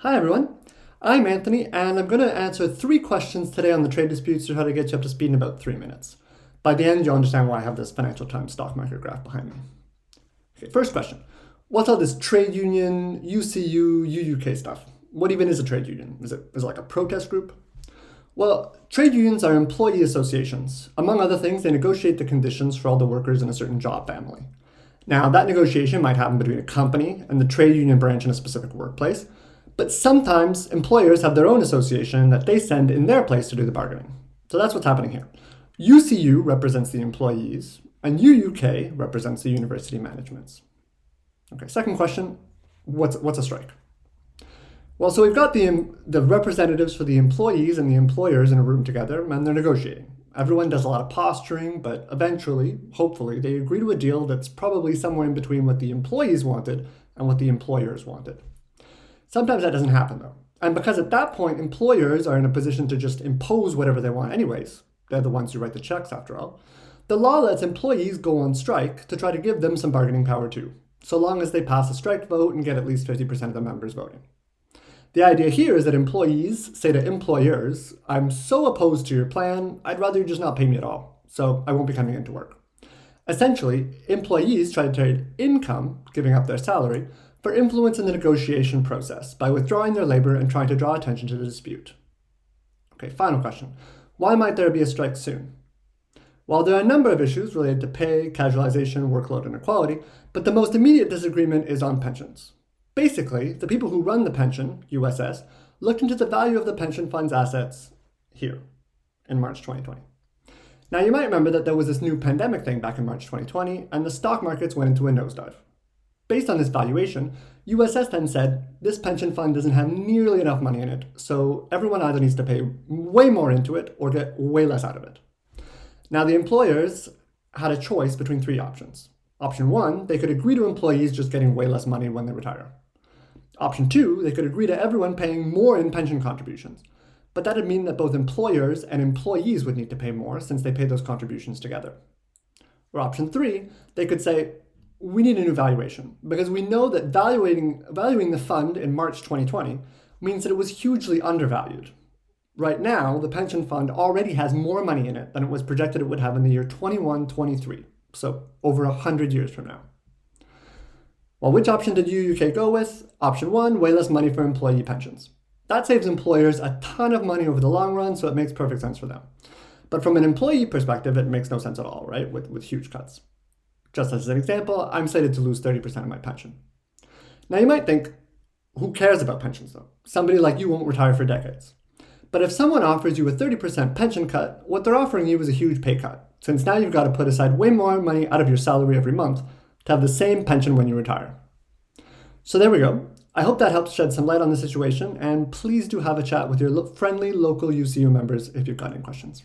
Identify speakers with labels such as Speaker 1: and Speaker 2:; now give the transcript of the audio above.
Speaker 1: Hi everyone, I'm Anthony and I'm going to answer 3 questions today on the trade disputes to try to get you up to speed in about 3 minutes. By the end, you'll understand why I have this Financial Times stock market graph behind me. Okay, first question. What's all this trade union, UCU, UUK stuff? What even is a trade union? Is it like a protest group? Well, trade unions are employee associations. Among other things, they negotiate the conditions for all the workers in a certain job family. Now, that negotiation might happen between a company and the trade union branch in a specific workplace, but sometimes employers have their own association that they send in their place to do the bargaining. So that's what's happening here. UCU represents the employees, and UUK represents the university managements. Okay, second question, what's a strike? Well, so we've got the representatives for the employees and the employers in a room together, and they're negotiating. Everyone does a lot of posturing, but eventually, hopefully, they agree to a deal that's probably somewhere in between what the employees wanted and what the employers wanted. Sometimes that doesn't happen though. And because at that point, employers are in a position to just impose whatever they want anyways, they're the ones who write the checks after all, the law lets employees go on strike to try to give them some bargaining power too, so long as they pass a strike vote and get at least 50% of the members voting. The idea here is that employees say to employers, I'm so opposed to your plan, I'd rather you just not pay me at all, so I won't be coming into work. Essentially, employees try to trade income, giving up their salary, for influence in the negotiation process by withdrawing their labor and trying to draw attention to the dispute. Okay, final question. Why might there be a strike soon? Well, there are a number of issues related to pay, casualization, workload, and equality, but the most immediate disagreement is on pensions. Basically, the people who run the pension, USS, looked into the value of the pension fund's assets here in March 2020. Now, you might remember that there was this new pandemic thing back in March 2020, and the stock markets went into a nosedive. Based on this valuation, USS then said this pension fund doesn't have nearly enough money in it, so everyone either needs to pay way more into it or get way less out of it. Now, the employers had a choice between 3 options. Option 1, they could agree to employees just getting way less money when they retire. Option 2, they could agree to everyone paying more in pension contributions, but that would mean that both employers and employees would need to pay more since they pay those contributions together. Or option 3, they could say, we need a new valuation because we know that valuing the fund in March 2020 means that it was hugely undervalued. Right now, the pension fund already has more money in it than it was projected it would have in the year 21-23, so over 100 years from now. Well, which option did UUK go with? Option 1, way less money for employee pensions. That saves employers a ton of money over the long run, so it makes perfect sense for them. But from an employee perspective, it makes no sense at all, right? With huge cuts. Just as an example, I'm slated to lose 30% of my pension. Now you might think, who cares about pensions though? Somebody like you won't retire for decades. But if someone offers you a 30% pension cut, what they're offering you is a huge pay cut, since now you've got to put aside way more money out of your salary every month to have the same pension when you retire. So there we go. I hope that helps shed some light on the situation, and please do have a chat with your friendly local UCU members if you've got any questions.